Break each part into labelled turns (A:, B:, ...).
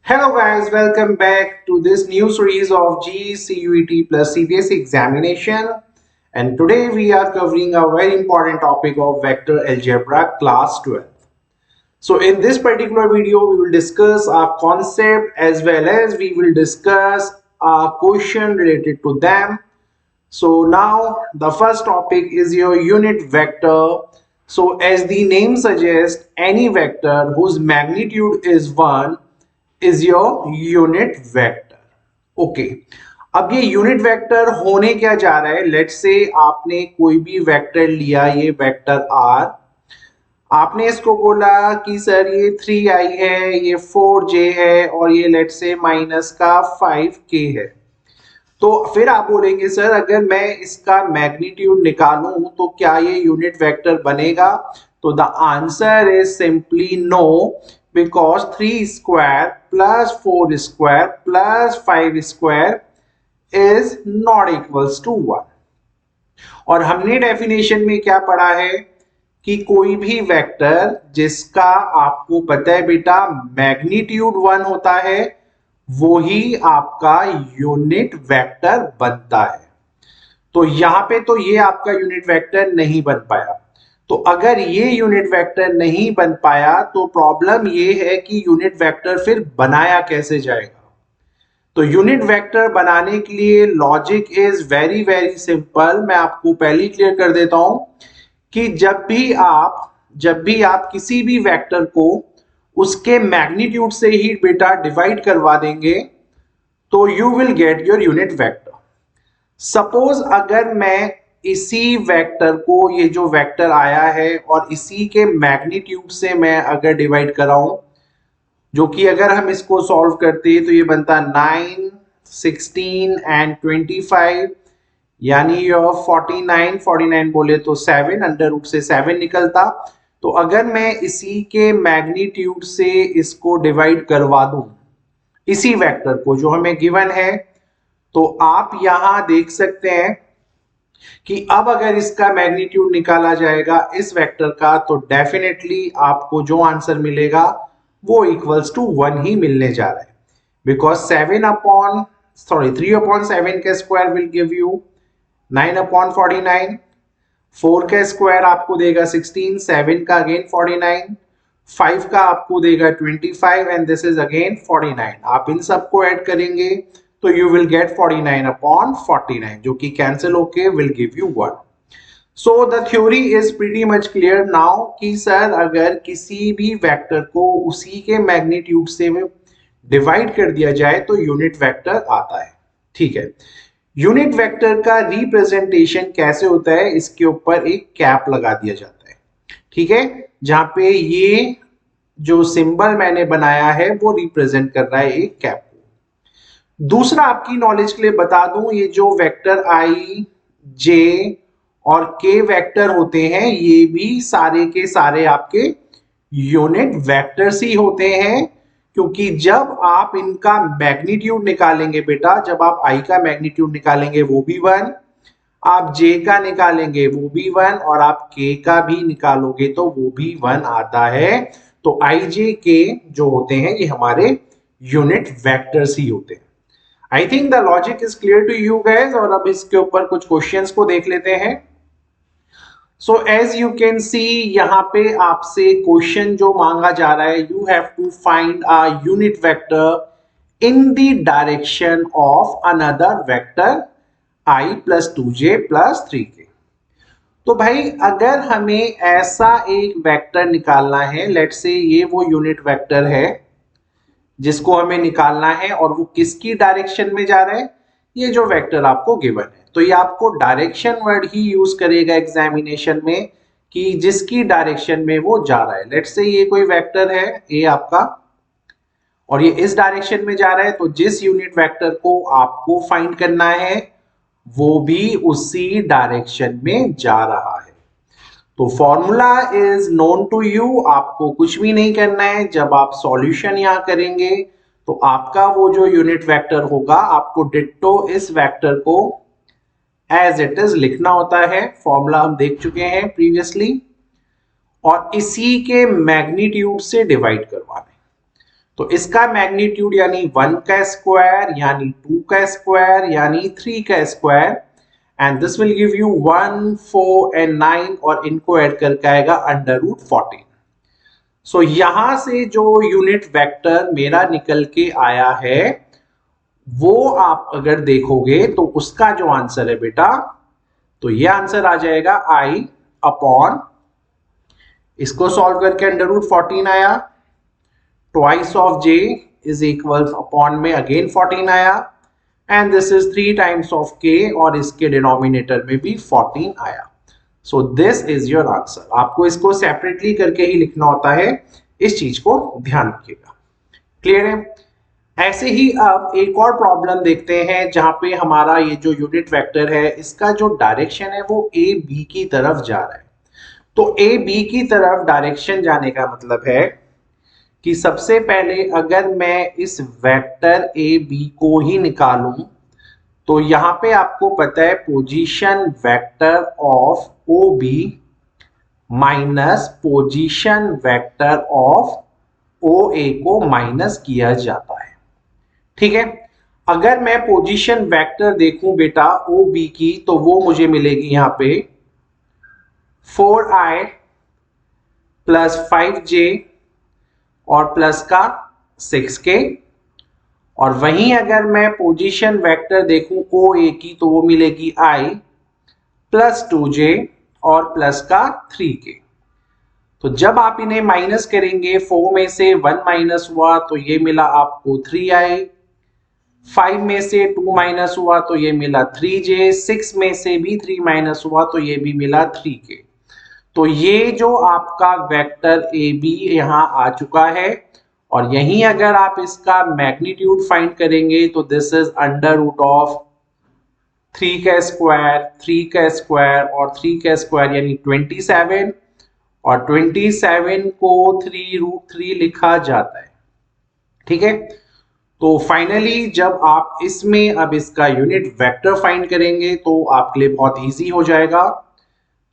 A: Hello guys, welcome back to this new series of GCUET plus CBSE examination, and today we are covering a very important topic of vector algebra class 12. So in this particular video we will discuss a concept as well as we will discuss a question related to them. So now the first topic is your unit vector. So as the name suggests, any vector whose magnitude is 1 is your unit vector. Okay, अब ये unit vector होने क्या जा रहा है? Let's say आपने कोई भी वेक्टर लिया, ये वेक्टर आर, आपने इसको बोला कि सर ये 3i है, ये 4j है और ये लेट्स से माइनस का 5k है। तो फिर आप बोलेंगे सर अगर मैं इसका मैग्नीट्यूड निकालूं तो क्या ये यूनिट वेक्टर बनेगा? तो the answer is simply no, because 3 square plus 4 square plus 5 square is not equals to 1। और हमने डेफिनेशन में क्या पढ़ा है कि कोई भी वेक्टर जिसका आपको पता है बेटा मैग्नीट्यूड 1 होता है वो ही आपका यूनिट वेक्टर बनता है। तो यहां पे तो ये आपका यूनिट वेक्टर नहीं बन पाया। तो अगर ये यूनिट वेक्टर नहीं बन पाया तो प्रॉब्लम ये है कि यूनिट वेक्टर फिर बनाया कैसे जाएगा? तो यूनिट वेक्टर बनाने के लिए logic is very very simple. मैं आपको पहले क्लियर कर देता हूं कि जब भी आप किसी भी वेक्टर को उसके मैग्नीट्यूड से ही बेटा डिवाइड करवा देंगे तो you will get your unit vector. Suppose अगर मैं इसी वेक्टर को, ये जो वेक्टर आया है और इसी के मैग्नीट्यूड से मैं अगर डिवाइड कराऊं, जो कि अगर हम इसको सॉल्व करते तो ये बनता 9, 16 एंड 25, यानी योर 49 बोले तो 7, अंडर रूट से 7 निकलता। तो अगर मैं इसी के मैग्नीट्यूड से इसको डिवाइड करवा दूं, इसी वेक्टर को जो हमें गिवन है, तो आप यहां देख सकते हैं कि अब अगर इसका मैग्नीट्यूड निकाला जाएगा इस वेक्टर का तो डेफिनेटली आपको जो आंसर मिलेगा वो इक्वल्स टू 1 ही मिलने जा रहा है, बिकॉज 3/7 का स्क्वायर विल गिव यू 9/49, 4 का स्क्वायर आपको देगा 16, 7 का अगेन 49, 5 का आपको देगा 25 एंड दिस इज अगेन 49। आप इन सबको ऐड करेंगे तो यू विल गेट 49/49, जो कि कैंसिल होके will give you 1। So the theory is pretty much clear now कि सर अगर किसी भी वेक्टर को उसी के मैग्नीट्यूड से डिवाइड कर दिया जाए तो यूनिट वेक्टर आता है। ठीक है, यूनिट वेक्टर का रिप्रेजेंटेशन कैसे होता है, इसके ऊपर एक कैप लगा दिया जाता है। ठीक है, जहां पे ये जो सिंबल मैंने बनाया है वो रिप्रेजेंट कर रहा है एक कैप को। दूसरा आपकी नॉलेज के लिए बता दूं, ये जो वेक्टर आई, जे और के वेक्टर होते हैं ये भी सारे के सारे आपके यूनिट वेक्टर्स ही होते हैं, क्योंकि जब आप इनका मैग्नीट्यूड निकालेंगे बेटा, जब आप आई का मैग्नीट्यूड निकालेंगे वो भी 1, आप जे का निकालेंगे वो भी 1 और आप के का भी निकालोगे तो वो भी 1 आता है। तो आई जे के जो होते हैं ये हमारे यूनिट वेक्टर्स ही होते हैं। I think the logic is clear to you guys, और अब इसके ऊपर कुछ क्वेश्चंस को देख लेते हैं। So as you can see यहाँ पे आपसे क्वेश्चन जो मांगा जा रहा है, you have to find a unit vector in the direction of another vector i + 2j + 3k। तो भाई अगर हमें ऐसा एक वेक्टर निकालना है, लेट्स से ये वो यूनिट वेक्टर है जिसको हमें निकालना है और वो किसकी डायरेक्शन में जा रहा है, ये जो वेक्टर आपको गिवन है, तो ये आपको डायरेक्शन वर्ड ही यूज करेगा एग्जामिनेशन में कि जिसकी डायरेक्शन में वो जा रहा है। लेट्स से ये कोई वेक्टर है ए आपका और ये इस डायरेक्शन में जा रहा है, तो जिस यूनिट वेक्टर को आपको फाइंड करना है वो भी उसी डायरेक्शन में जा रहा है। तो formula is known to you, आपको कुछ भी नहीं करना है। जब आप सॉल्यूशन यहां करेंगे तो आपका वो जो यूनिट वेक्टर होगा आपको डिट्टो इस वेक्टर को एज इट इज लिखना होता है। फॉर्मूला हम देख चुके हैं प्रीवियसली, और इसी के मैग्नीट्यूड से डिवाइड करवाना है। तो इसका मैग्नीट्यूड यानी 1 का स्क्वायर यानी 2 का स्क्वायर यानी 3 का square and this will give you 1, 4 and 9 और इनको ऐड करके आएगा √14। सो यहां से जो यूनिट वेक्टर मेरा निकल के आया है वो आप अगर देखोगे तो उसका जो आंसर है बेटा, तो ये आंसर आ जाएगा I अपॉन, इसको सॉल्व करके √14 आया, twice of j is equal upon में अगेन 14 आया and this is 3 times of k और इसके डिनोमिनेटर में भी 14 आया। So this is your answer. आपको इसको सेपरेटली करके ही लिखना होता है, इस चीज को ध्यान रखिएगा। क्लियर है? ऐसे ही अब एक और प्रॉब्लम देखते हैं जहां पे हमारा ये जो यूनिट वेक्टर है इसका जो डायरेक्शन है वो ए बी की तरफ जा रहा है। तो ए बी की तरफ डायरेक्शन जाने का मतलब है कि सबसे पहले अगर मैं इस वेक्टर ए बी को ही निकालूं तो यहां पे आपको पता है position vector of O B minus position vector of O A को माइनस किया जाता है। ठीक है, अगर मैं पोजीशन वेक्टर देखूं बेटा ओ बी की तो वो मुझे मिलेगी यहां पे 4i प्लस 5j और प्लस का 6k, और वहीं अगर मैं पोजीशन वेक्टर देखूं ओ ए की तो वो मिलेगी i प्लस 2j और प्लस का 3k। तो जब आप इन्हें माइनस करेंगे 4 में से 1 माइनस हुआ तो ये मिला आपको 3i, 5 में से 2 माइनस हुआ तो ये मिला 3j, 6 में से भी 3 माइनस हुआ तो ये भी मिला 3k। तो ये जो आपका वेक्टर ए बी यहाँ आ चुका है और यहीं अगर आप इसका मैग्नीट्यूड फाइंड करेंगे तो this is under root of 3 का स्क्वायर, 3 का स्क्वायर और 3 का स्क्वायर यानी 27, और 27 को 3√3 लिखा जाता है। ठीक है, तो फाइनली जब आप इसमें अब इसका यूनिट वेक्टर फाइंड करेंगे तो आपके लिए बहुत इजी हो जाएगा।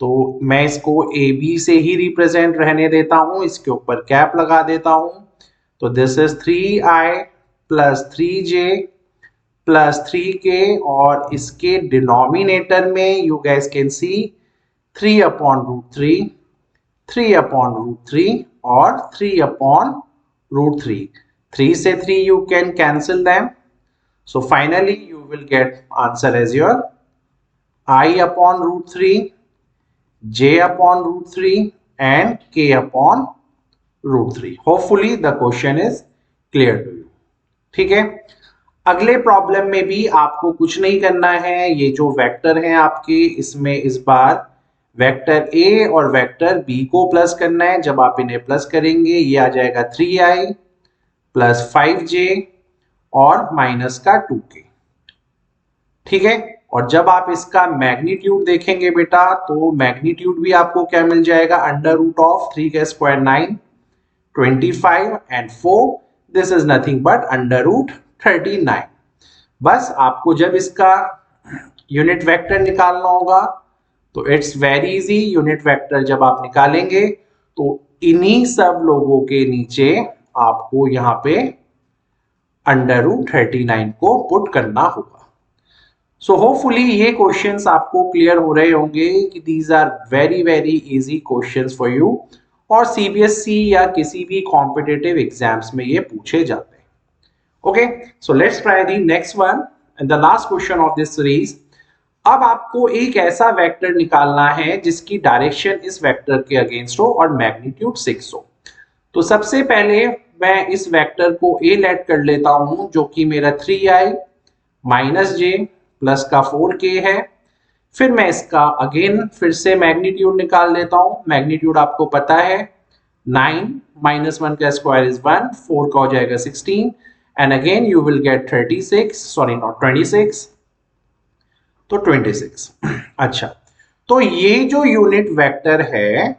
A: तो मैं इसको ए बी से ही रिप्रेजेंट रहने देता हूं, इसके ऊपर कैप लगा देता हूं। तो this is 3i plus 3j plus 3k और इसके डिनोमिनेटर में यू गैस कैन सी 3/√3, 3/√3 और 3/√3। 3 से 3 you can cancel them. So finally you will get answer as your I/√3, j/√3 and k/√3. Hopefully the question is clear to you. ठीक है, अगले problem में भी आपको कुछ नहीं करना है। ये जो वेक्टर हैं आपके, इसमें इस बार वेक्टर ए और वेक्टर बी को प्लस करना है। जब आप इन्हें प्लस करेंगे ये आ जाएगा 3i प्लस 5j और माइनस का 2k। ठीक है, और जब आप इसका मैग्नीट्यूड देखेंगे बेटा तो मैग्नीट्यूड भी आपको क्या मिल जाएगा, अंडर रूट ऑफ 3 का square 9, 25 and 4, this is nothing but under root 39। बस आपको जब इसका यूनिट वेक्टर निकालना होगा तो it's very easy. Unit vector जब आप निकालेंगे तो इन्हीं सब लोगों के नीचे आपको यहाँ पे अंडर रूट 39 को पुट करना होगा। सो होपफुली ये क्वेश्चंस आपको क्लियर हो रहे होंगे कि these are very very easy questions for you, और सीबीएसई या किसी भी कॉम्पिटिटिव एग्जाम्स में ये पूछे जाते हैं। Okay, so let's try the next one and the last question of this series. अब आपको एक ऐसा वेक्टर निकालना है जिसकी डायरेक्शन इस वेक्टर के अगेंस्ट हो और मैग्नीट्यूड 6 हो। तो सबसे पहले मैं इस वेक्टर को ए लेट कर लेता हूं जो कि मेरा 3i माइनस j प्लस का 4k है। फिर मैं इसका अगेन फिर से मैग्नीट्यूड निकाल लेता हूं। मैग्नीट्यूड आपको पता है 9 माइनस 1 का स्क्वायर इज 1, 4 का हो जाएगा 16 and again you will gate 36, sorry not 26, तो 26। अच्छा, तो ये जो यूनिट वेक्टर है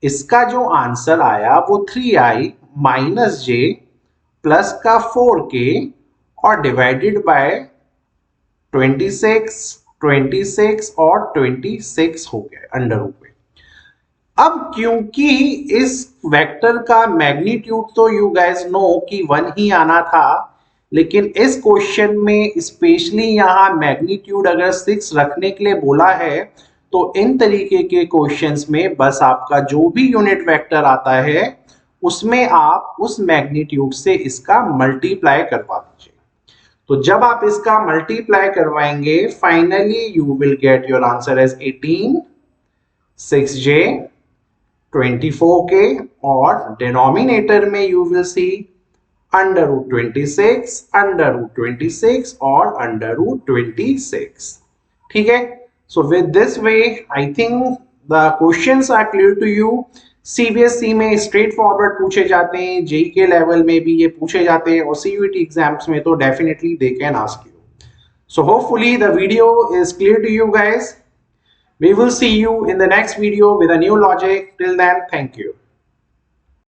A: इसका जो आंसर आया वो 3i माइनस j प्लस का 4k और डिवाइडेड बाय 26, 26 और 26 हो गया अंडर रूट में। अब क्योंकि इस वेक्टर का मैग्नीट्यूड तो यू गाइस नो कि 1 ही आना था, लेकिन इस क्वेश्चन में स्पेशली यहां मैग्नीट्यूड अगर 6 रखने के लिए बोला है, तो इन तरीके के क्वेश्चंस में बस आपका जो भी यूनिट वेक्टर आता है उसमें आप उस मैग्नीट्यूड से इसका मल्टीप्लाई करवा दीजिए। तो जब आप इसका मल्टीप्लाई करवाएंगे, finally you will get your answer as 18, 6j 24k, और डिनोमिनेटर में you will see under root 26, under root 26 और अंडर रूट 26। ठीक है, so with this way I think the questions are clear to you. CBSE में straightforward पूछे जाते हैं, JEE के लेवल में भी ये पूछे जाते हैं, और सीयूईटी एग्जाम्स में तो definitely they can ask you. So hopefully the video is clear to you guys. We will see you in the next video with a new logic. Till then, thank you.